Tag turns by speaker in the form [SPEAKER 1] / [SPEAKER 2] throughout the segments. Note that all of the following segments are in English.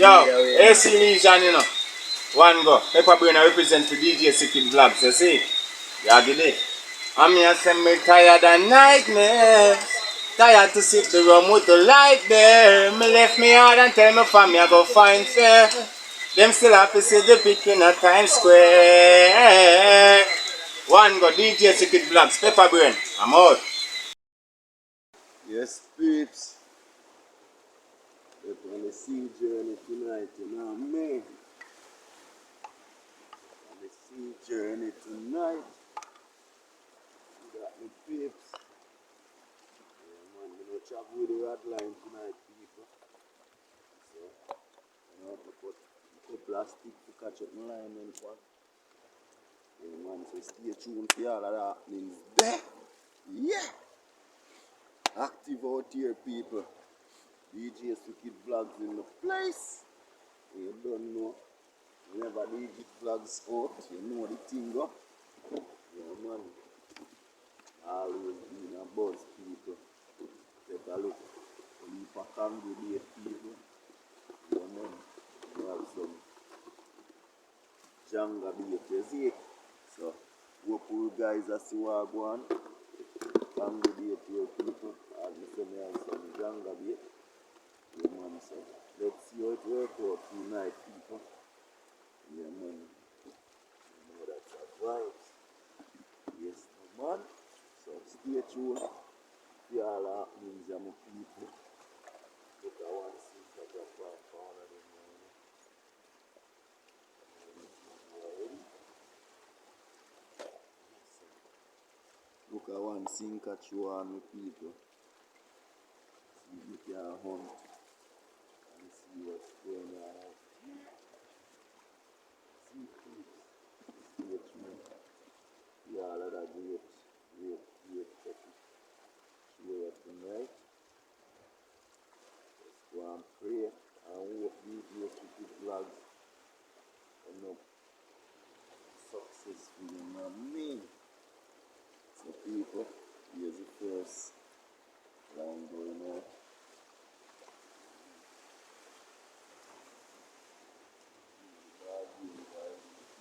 [SPEAKER 1] Yo, AC Legion, you know. One go. Pepper Brain I represent for DJ Secret Vlogs, you see? Yeah, get it. I'm here saying me tired of nightmares. Tired to sip the rum with the light there. Me left me hard and tell me family I go find fair. Them still have to see the picking at Times Square. One go DJ Secret Vlogs, Pepper Brain. I'm out.
[SPEAKER 2] Yes, peeps. We're on the sea journey tonight, you know me. On the sea journey tonight. We got the peeps. Yeah, man, we don't travel with the rod line tonight, people. So, you know, we put a couple of sticks to catch up the line and what. Yeah, man, so stay tuned for all of that happenings there. Yeah! Active out here, people. DJ Wicked Vlogs in the place. You don't know. Whenever DJ Vlogs out, you know the thing go. Yeah, man. Always being a buzz, people. Take a look. Leave a congregate, people. Yeah, man. We have some Janga beaters here. So, hope you guys are see what I go on. Congregate here, people. As you say, me have some Janga beat. Yeah, man. So, let's see how it works out tonight, people. Yeah, man. You know that's a vibes. Yes, no, man. So stay tuned. See all the happenings of my people. Look at one scene that I found for one of them. Look at one scene catch you on with people. See if you can hunt and see what's going on. See people. Stay tuned. See all of that great topic. Show up tonight. Let's go and pray and hope videos with the vlogs end up successful, you know what I mean? So people, here's the first line going on.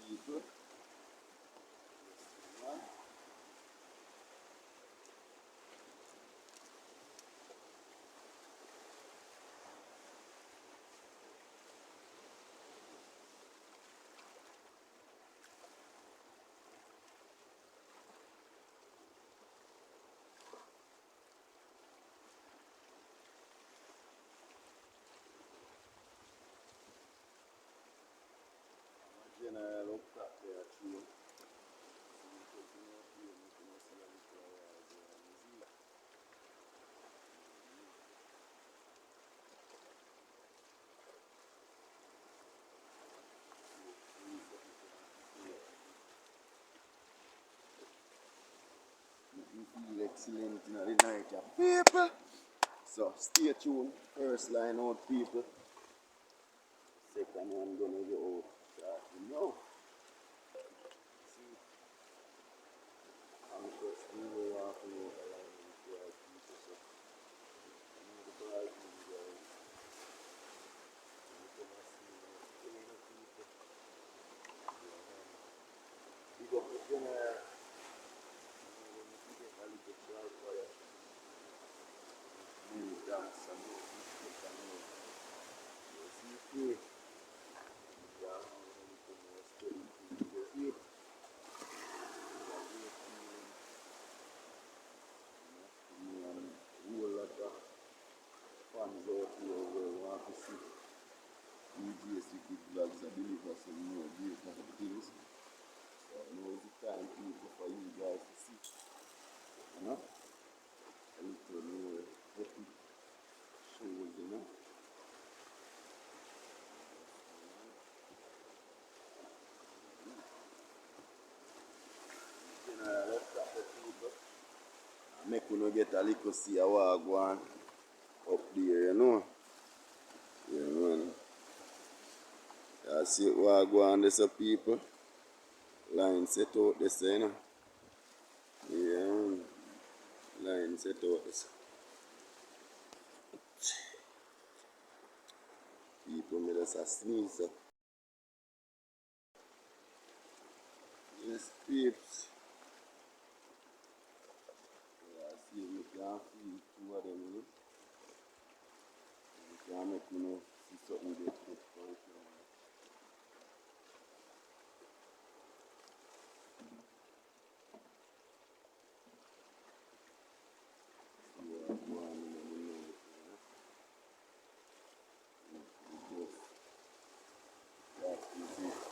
[SPEAKER 2] People. General up top there, true. You feel excellent in the night, yeah. People. So stay tuned. First line out, people. Second one gonna go out. You know. See, I'm just moving off and over line with the people. So I know the bride will be there. You come and see me. People. Big up the general. When you get a little crowd for you. You dance and you can know. You see free. Yeah, whole lot of fans out here who want to see DJ Secret Vlogs and deliver some more great things. So now is the time people for you guys to see. You know? A little more epic shows, you know? Make you get a little see a walk one up there, you know. Yeah, man. You see what go on, there's some people. Line set out this, you know. Yeah, man. Line set out this. people, me just a sneeze. So. Yes, peeps. Yeah, I see me can feel two of them, you know. You can make me know see something they put for it. Yeah, go on, let me know. Just, that's easy.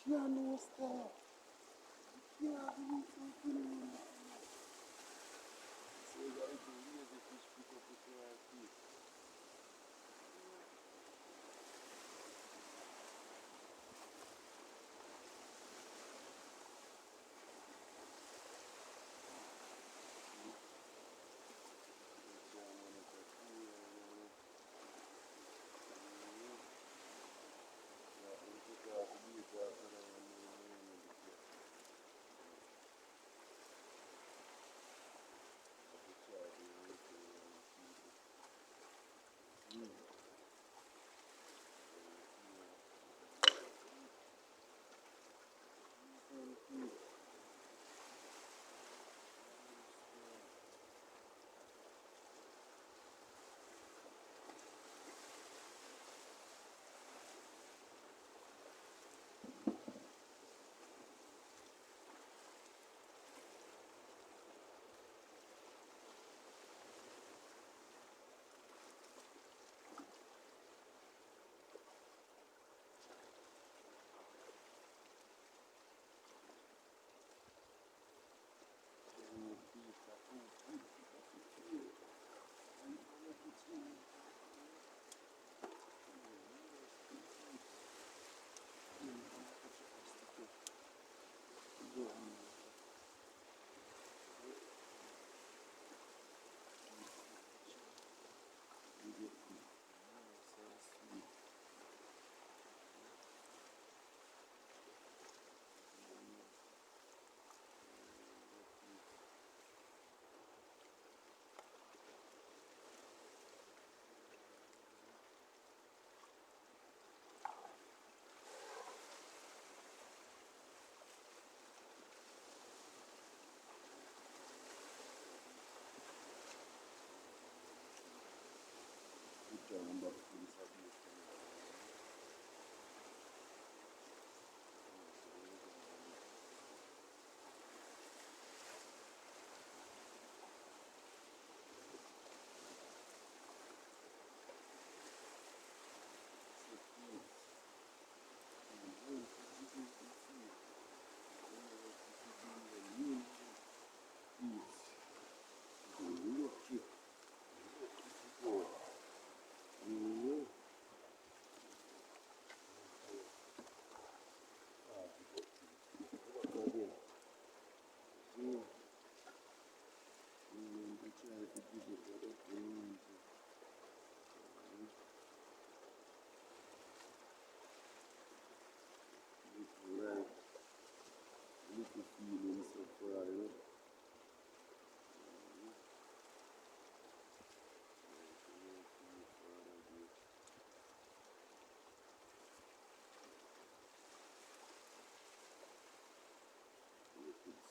[SPEAKER 2] Yeah, no stop. Yeah, we need something. So you gotta do lazy fish pick up with your feet.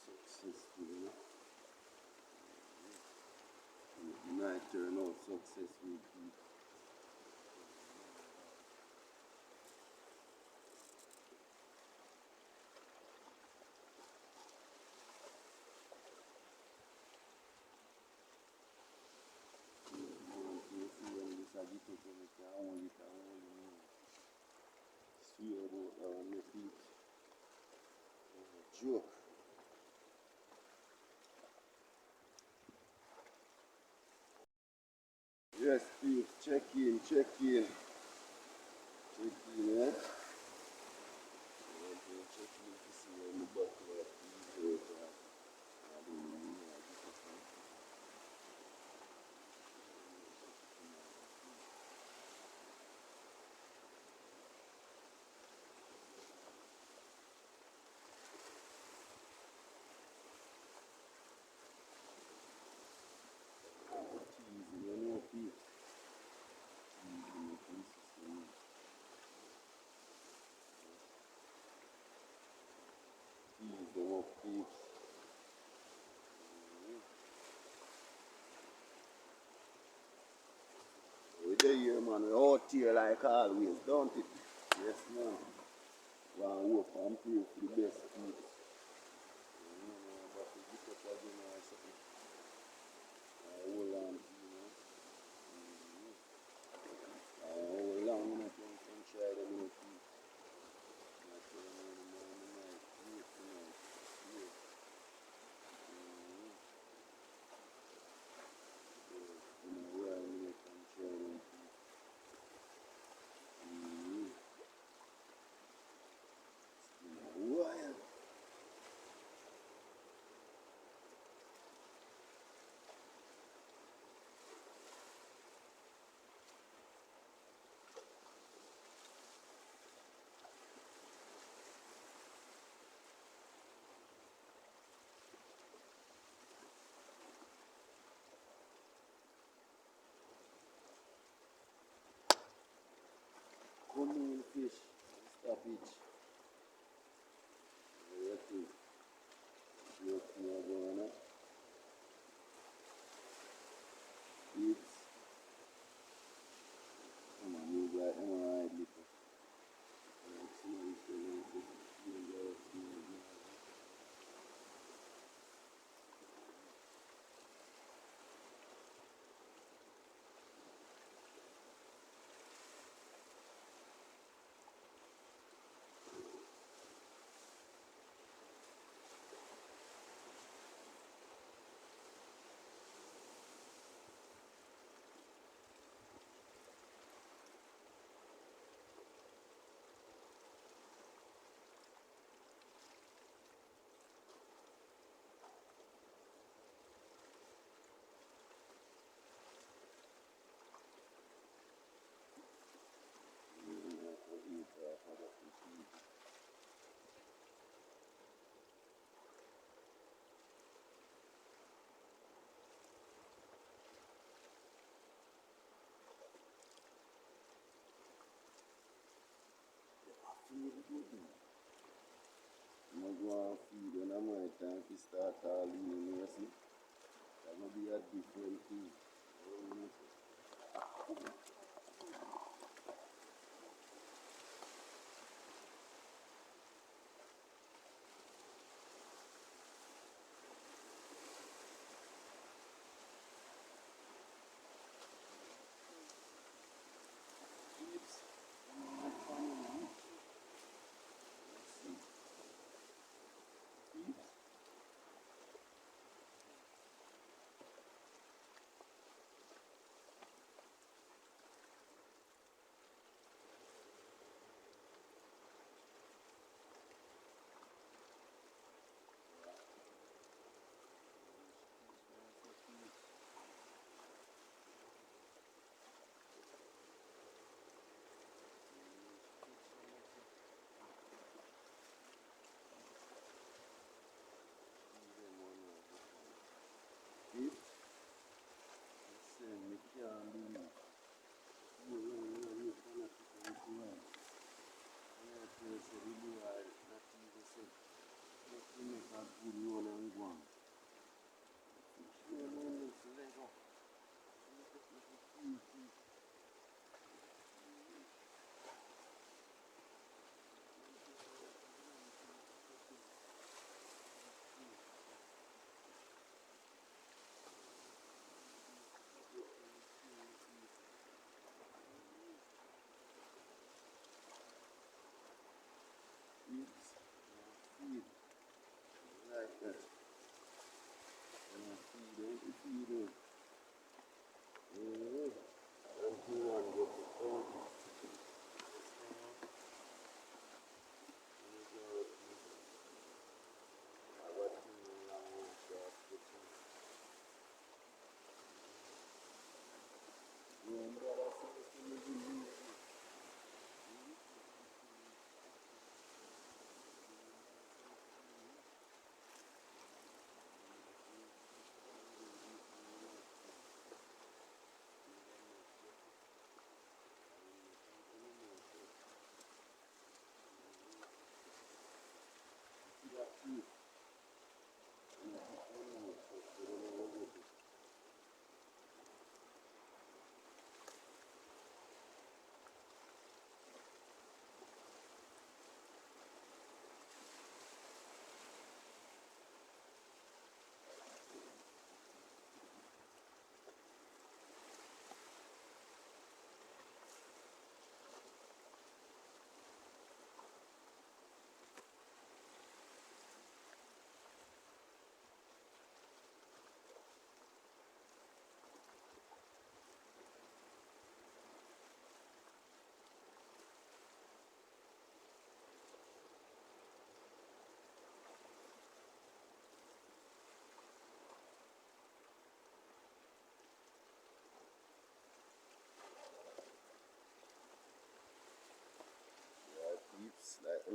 [SPEAKER 2] Successful, might turn out successful. so we can hold it and hold it more. Swear about that one, make it a joke. Yes, Steve, check in, check in. Check in, eh? Check in to see where the bottle of tea is. You know, Pete. He's the one, Pete. We're there, man. We're out here like always, don't it? Yes, man. One hope and pray for the best Pete. But we get up again or something. Hold on, you know. Hold on, you know, can try them, you know, Pete. Come on, fish. Stop it. Okay. Yes, we are going to eat. Come on, you got him right, little. I'm going to feed when I'm right time to start all the mercy. That will be a different thing.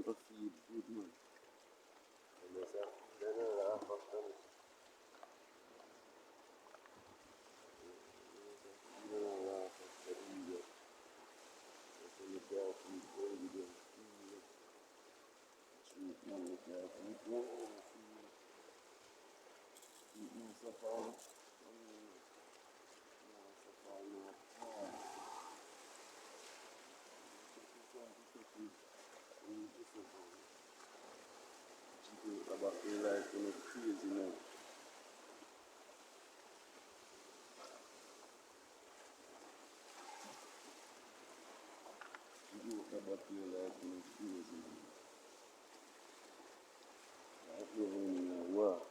[SPEAKER 2] to feed good man. And there's a feed and a laugh after this. Feed and a laugh after the that's when the cat feed baby them feed. Treat me the cat feed baby feed. Feed me so far. So far no. About feel like in a crazy now. You about feel like in a crazy now. I feel in a world.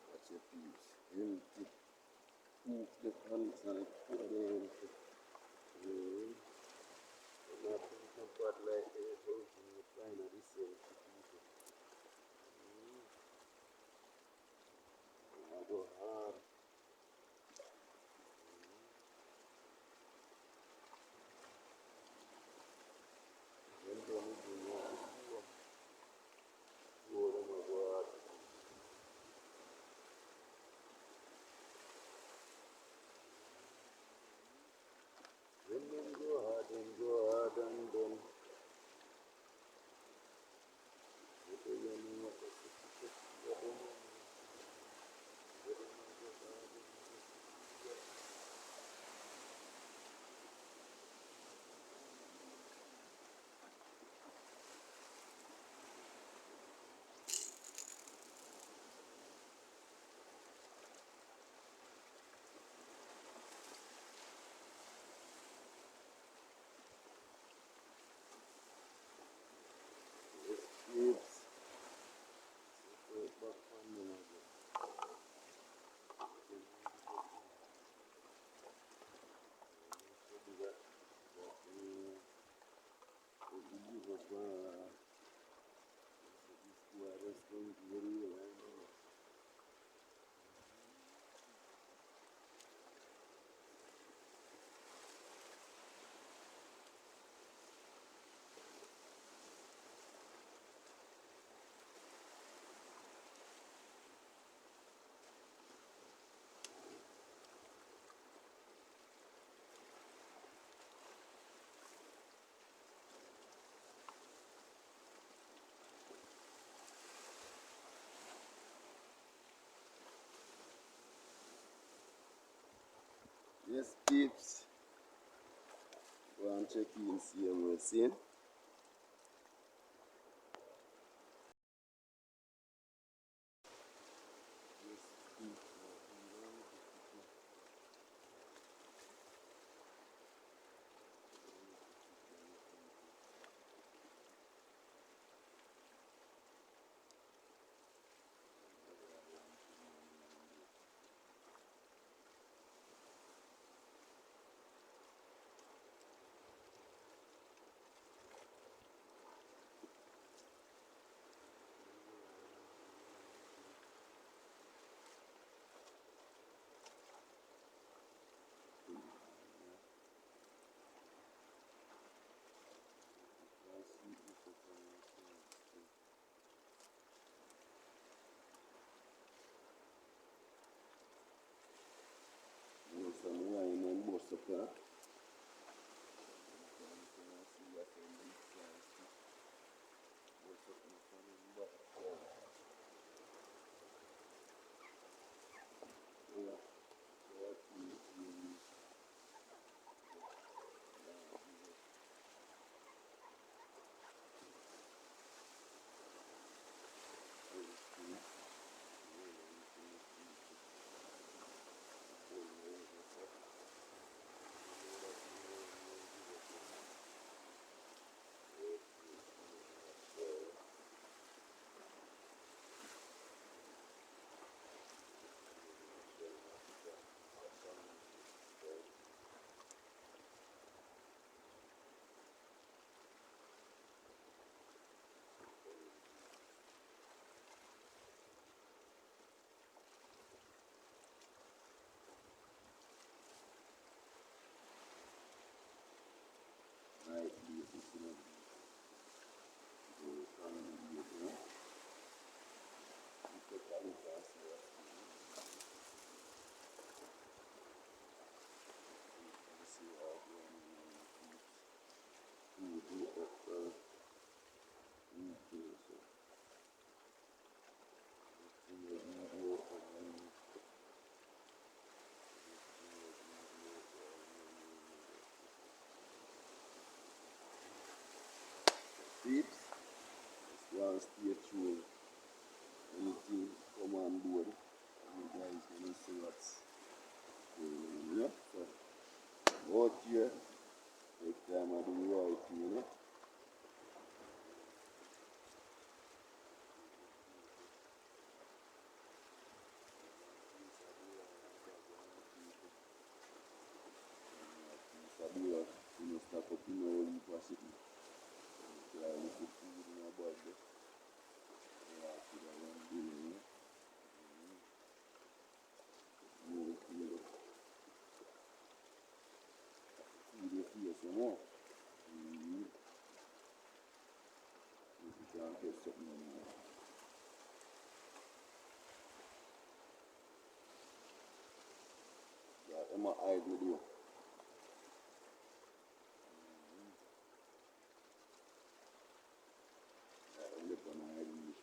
[SPEAKER 2] Watch your peace. Empty. Move the pants and put it empty. Not think about like everything you find at this empty people. I go hard. Then don't do what you go them a go hard. When them go hard, then go hard and then what do you know what the escapes. Straight back from them again. Yes, peeps. Go and check in, see what we're seeing. Some wine and bust up here. peeps. Just want to stay tuned. Anything come on board. You guys gonna see what's going on. Yeah? So out here, take time I do the right thing, you know. Sabula, you know, stack up in all the capacity. Try to put food in our bag there. Yeah, I should have one day, you know. More food up. Food your face some more. If you can't get something in there. Yeah, I'm going to hide with you. Yeah, I'm going to hide with you.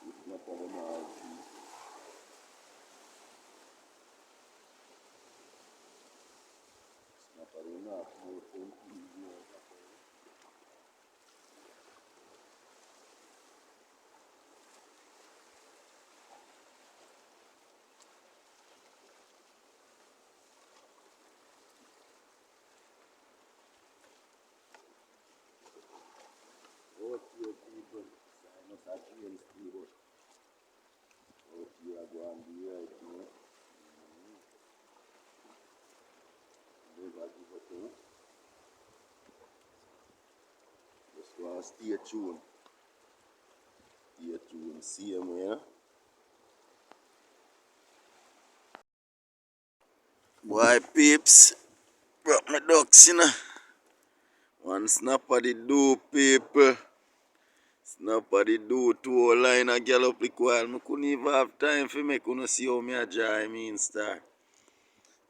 [SPEAKER 2] It's not for them all. It's not for them all. More fun, easier. Out here, people. Sign us at James Steve. Out here, go and be right, you know. Never give up, you know. Just want to stay tuned. Stay tuned. See you, man. Why, peeps? Brought my ducks, you know. One snap of the do, people. Snap of the do, two line of gal up the while. I couldn't even have time for me. Couldn't see how me a dry mean star.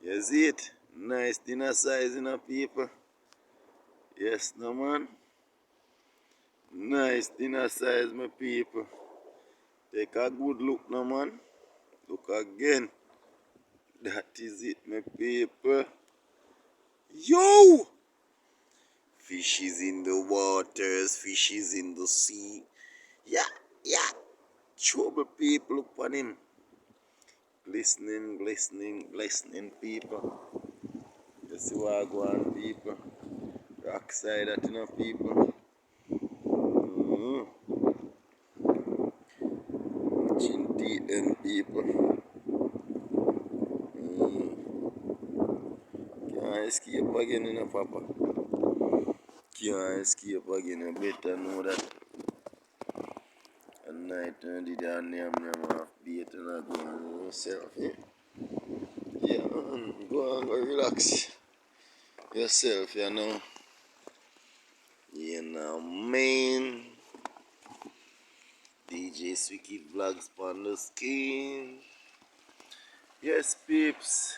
[SPEAKER 2] You see it? Nice dinner size, you know, people. Yes, no man. Nice dinner size, my people. Take a good look, no man. Look again. That is it, my people. Yo! Fishes in the waters, fishes in the sea. Yeah, yeah. Trouble people, look on him. Glistening, glistening, glistening people. You see what I go on, people. Rock side that, you know, people. Watching teeth them, people. Can't escape again, you know, Papa. Can't escape again, you better know that. At night, you did a name off bait and I go on yourself, eh? Yeah, man. Go on, go relax yourself, you know. You know, man. DJ Swicky Vlogs on the skin. Yes, peeps.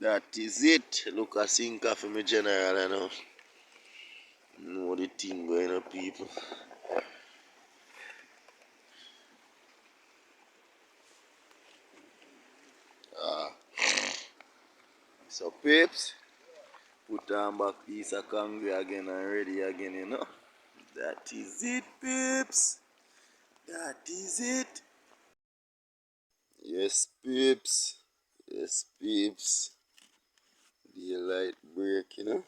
[SPEAKER 2] That is it. Look, I sink for me general, you know. Know the thing going on, people. So, peeps, put on back piece of congre again and ready again, you know. That is it, peeps. That is it. Yes, peeps. Yes, peeps. Daylight break, you know.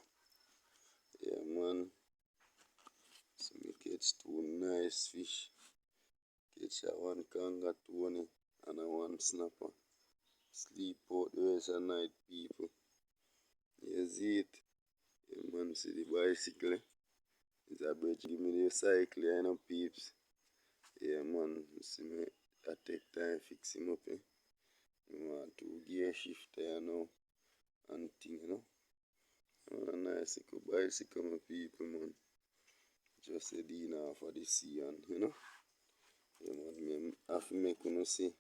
[SPEAKER 2] Yeah, man. So me catch two nice fish. Catch a one conga Tony and a one snapper. Sleep out the rest of the night, people. You see it? Yeah, man, see the bicycle. It's a bridge. Give me the cycle, you know, peeps. Yeah, man. See me. I take time fix him up, eh? I want two gear shifter, you know, and thing, you know. A nice little bicycle, my people, man. Just a dinner for the sea, and you know. Yeah, man, me have to make you see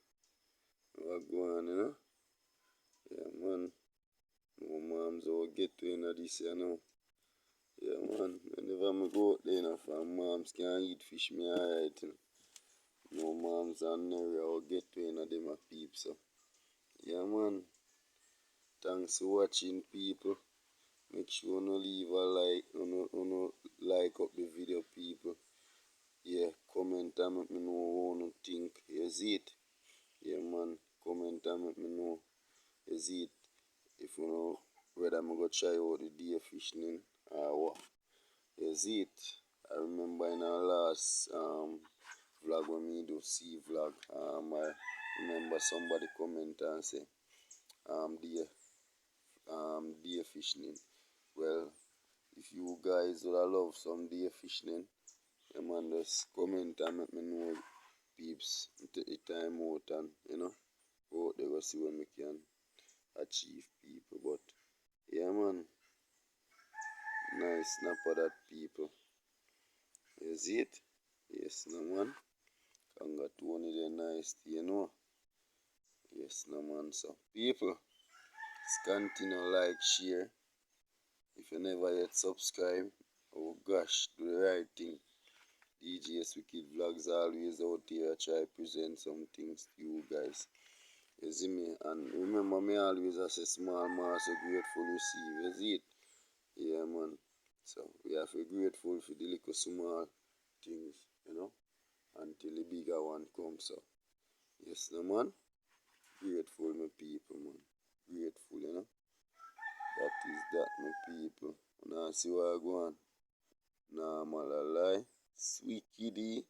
[SPEAKER 2] what go on, you know. Yeah, man. No moms will get to in this year now. Yeah man, whenever I go out there now for moms can't eat fish me alright. No moms and Neri will get to in them a peeps. So. Yeah man, thanks for watching people. Make sure you leave a like, like up the video people. Yeah, comment and let me know what you think. Is it? Yeah man, comment and let me know. Is it? If you know whether I'm gonna try out the day fishing or what. Is it? I remember in our last vlog when we do sea vlog, I remember somebody comment and say deer fishing. Well, if you guys would love some deer fishing, man, just comment and let me know, peeps. Take the time out and go out there go see what we can achieve, people. But yeah, man, nice snap of that, people. You see it? Yes, no man. Kanga Tony the nice, Yes, no man. So people, just continue like, share. If you never yet subscribe, oh gosh, do the right thing. DJS Wicked Vlogs always out here try present some things to you guys. You see me? And remember me always I say small master grateful receive. You see it? Yeah man. So we have to be grateful for the little small things, until the bigger one comes. So yes no man. Grateful my people man. Grateful. That is that my people. Now see what I go on. Nah, man, I lie. Sweet kiddie,